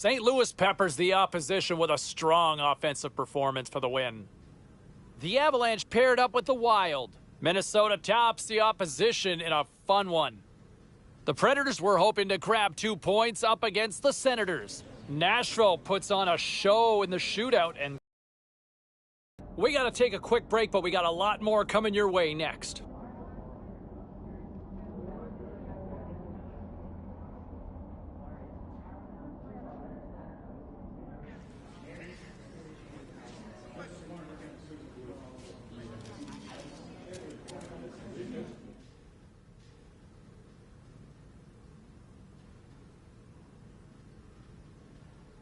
St. Louis peppers the opposition with a strong offensive performance for the win. The Avalanche paired up with the Wild. Minnesota tops the opposition in a fun one. The Predators were hoping to grab 2 points up against the Senators. Nashville puts on a show in the shootout, and we got to take a quick break, but we got a lot more coming your way next.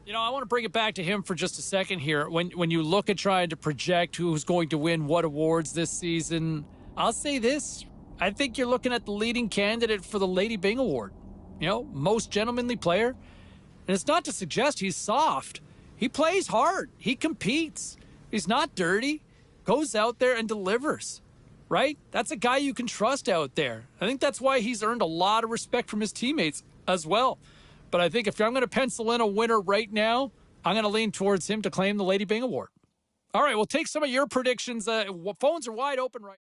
You know, I want to bring it back to him for just a second here. When you look at trying to project who's going to win what awards this season, I'll say this. I think you're looking at the leading candidate for the Lady Byng Award. You know, most gentlemanly player. And it's not to suggest he's soft. He plays hard. He competes. He's not dirty. Goes out there and delivers. Right? That's a guy you can trust out there. I think that's why he's earned a lot of respect from his teammates as well. But I think if I'm going to pencil in a winner right now, I'm going to lean towards him to claim the Lady Byng Award. All right, we'll take some of your predictions. Phones are wide open right now.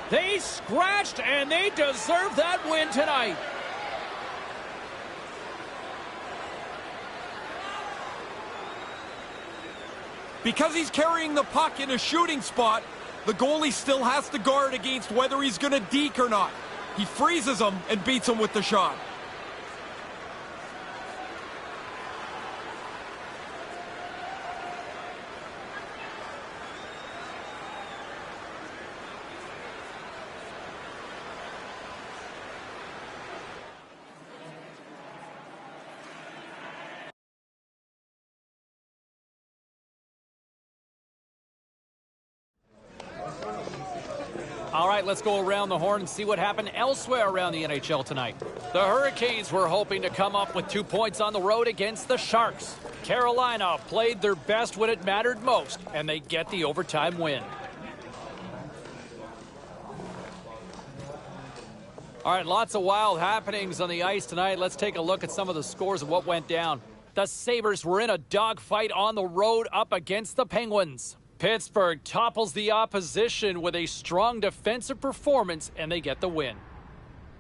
They scratched, and they deserve that win tonight. Because he's carrying the puck in a shooting spot, the goalie still has to guard against whether he's going to deke or not. He freezes him and beats him with the shot. All right, let's go around the horn and see what happened elsewhere around the NHL tonight. The Hurricanes were hoping to come up with 2 points on the road against the Sharks. Carolina played their best when it mattered most, and they get the overtime win. All right, lots of wild happenings on the ice tonight. Let's take a look at some of the scores of what went down. The Sabres were in a dogfight on the road up against the Penguins. Pittsburgh topples the opposition with a strong defensive performance, and they get the win.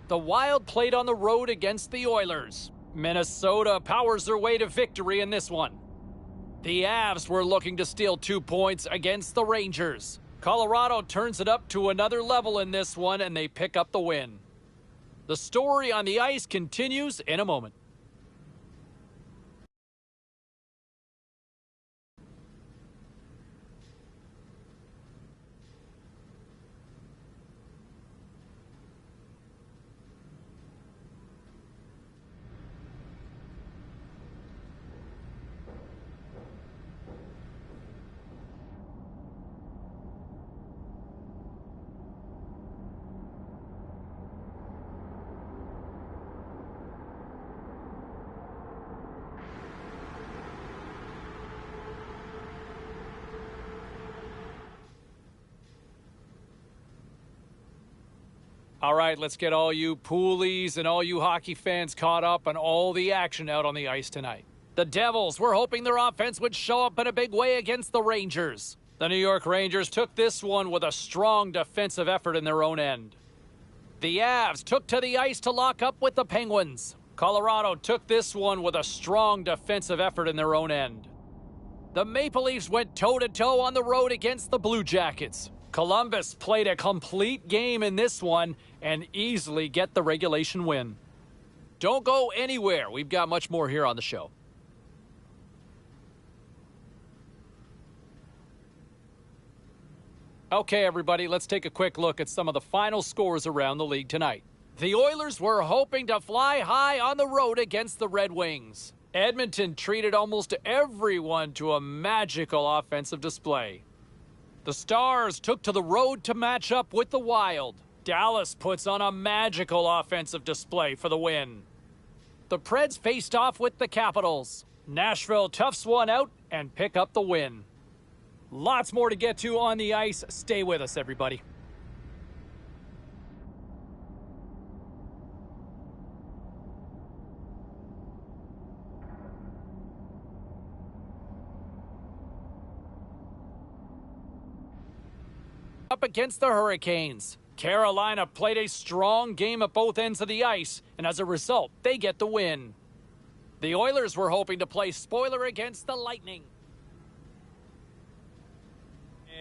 The Wild played on the road against the Oilers. Minnesota powers their way to victory in this one. The Avs were looking to steal 2 points against the Rangers. Colorado turns it up to another level in this one, and they pick up the win. The story on the ice continues in a moment. All right, let's get all you poolies and all you hockey fans caught up on all the action out on the ice tonight. The Devils were hoping their offense would show up in a big way against the Rangers. The New York Rangers took this one with a strong defensive effort in their own end. The Avs took to the ice to lock up with the Penguins. Colorado took this one with a strong defensive effort in their own end. The Maple Leafs went toe-to-toe on the road against the Blue Jackets. Columbus played a complete game in this one and easily get the regulation win. Don't go anywhere. We've got much more here on the show. Okay, everybody, let's take a quick look at some of the final scores around the league tonight. The Oilers were hoping to fly high on the road against the Red Wings. Edmonton treated almost everyone to a magical offensive display. The Stars took to the road to match up with the Wild. Dallas puts on a magical offensive display for the win. The Preds faced off with the Capitals. Nashville toughs one out and pick up the win. Lots more to get to on the ice. Stay with us, everybody. Up against the Hurricanes. Carolina played a strong game at both ends of the ice, and as a result, they get the win. The Oilers were hoping to play spoiler against the Lightning.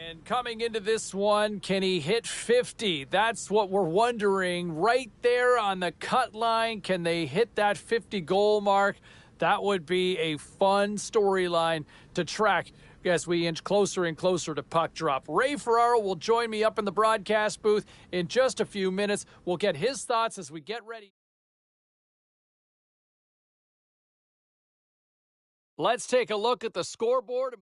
And coming into this one, can he hit 50? That's what we're wondering. Right there on the cut line, can they hit that 50-goal mark? That would be a fun storyline to track as we inch closer and closer to puck drop. Ray Ferraro will join me up in the broadcast booth in just a few minutes. We'll get his thoughts as we get ready. Let's take a look at the scoreboard.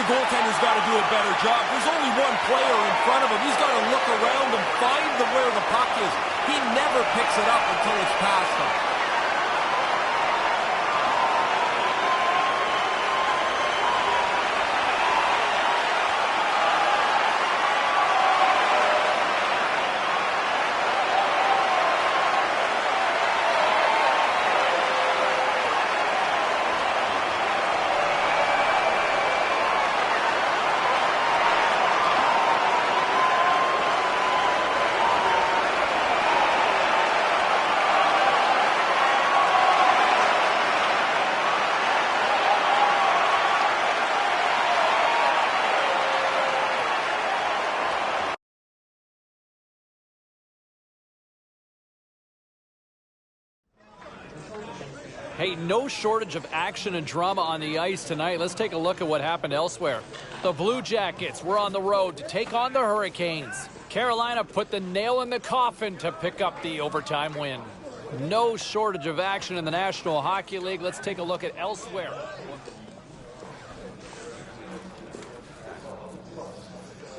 Goaltender's got to do a better job. There's only one player in front of him. He's got to look around and find where the puck is. He never picks it up until it's past him. Hey, no shortage of action and drama on the ice tonight. Let's take a look at what happened elsewhere. The Blue Jackets were on the road to take on the Hurricanes. Carolina put the nail in the coffin to pick up the overtime win. No shortage of action in the National Hockey League. Let's take a look at elsewhere.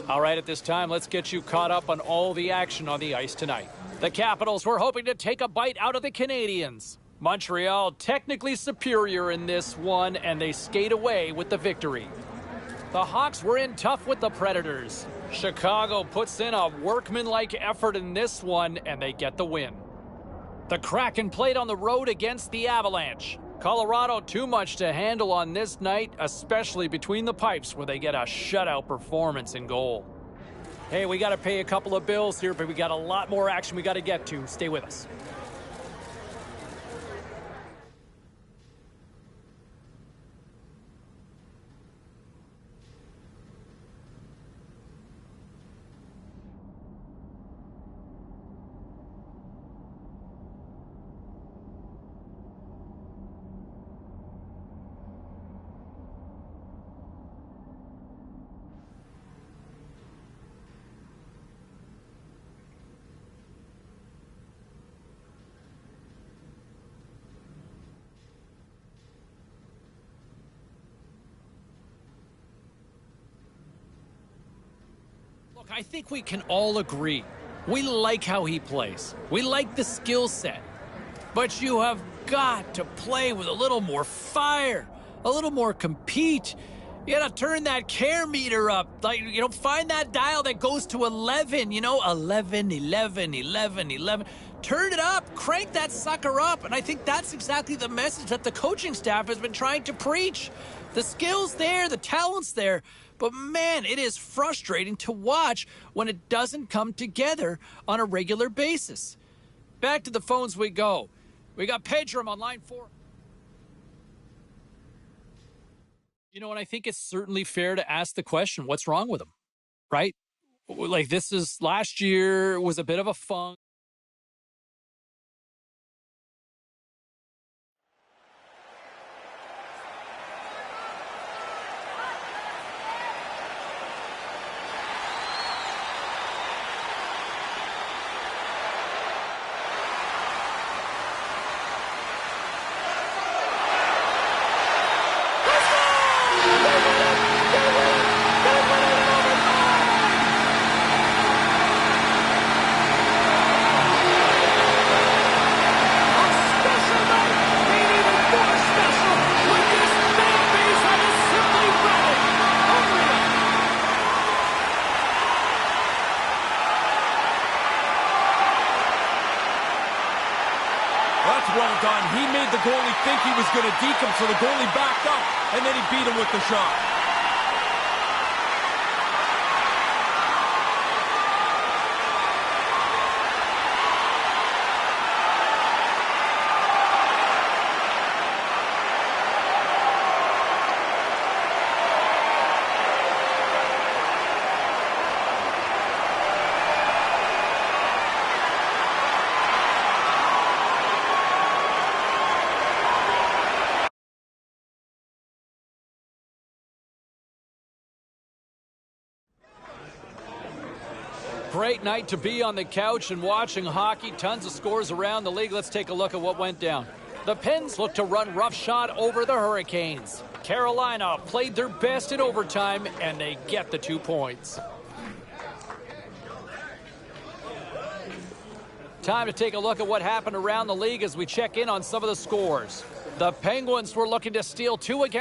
All right, at this time, let's get you caught up on all the action on the ice tonight. The Capitals were hoping to take a bite out of the Canadiens. Montreal technically superior in this one, and they skate away with the victory. The Hawks were in tough with the Predators. Chicago puts in a workmanlike effort in this one, and they get the win. The Kraken played on the road against the Avalanche. Colorado too much to handle on this night, especially between the pipes where they get a shutout performance in goal. Hey, we got to pay a couple of bills here, but we got a lot more action we got to get to. Stay with us. Look, I think we can all agree. We like how he plays. We like the skill set. But you have got to play with a little more fire, a little more compete. You got to turn that care meter up. Like, find that dial that goes to 11, 11, 11, 11, 11. Turn it up, crank that sucker up. And I think that's exactly the message that the coaching staff has been trying to preach. The skill's there, the talent's there. But man, it is frustrating to watch when it doesn't come together on a regular basis. Back to the phones we go. We got Pedram on line 4. And I think it's certainly fair to ask the question, what's wrong with him, right? Like, last year was a bit of a funk. Well done. He made the goalie think he was going to deke him, so the goalie backed up, and then he beat him with the shot. Great night to be on the couch and watching hockey. Tons of scores around the league. Let's take a look at what went down. The Pens look to run roughshod over the Hurricanes. Carolina played their best in overtime, and they get the 2 points. Time to take a look at what happened around the league as we check in on some of the scores. The Penguins were looking to steal 2 again.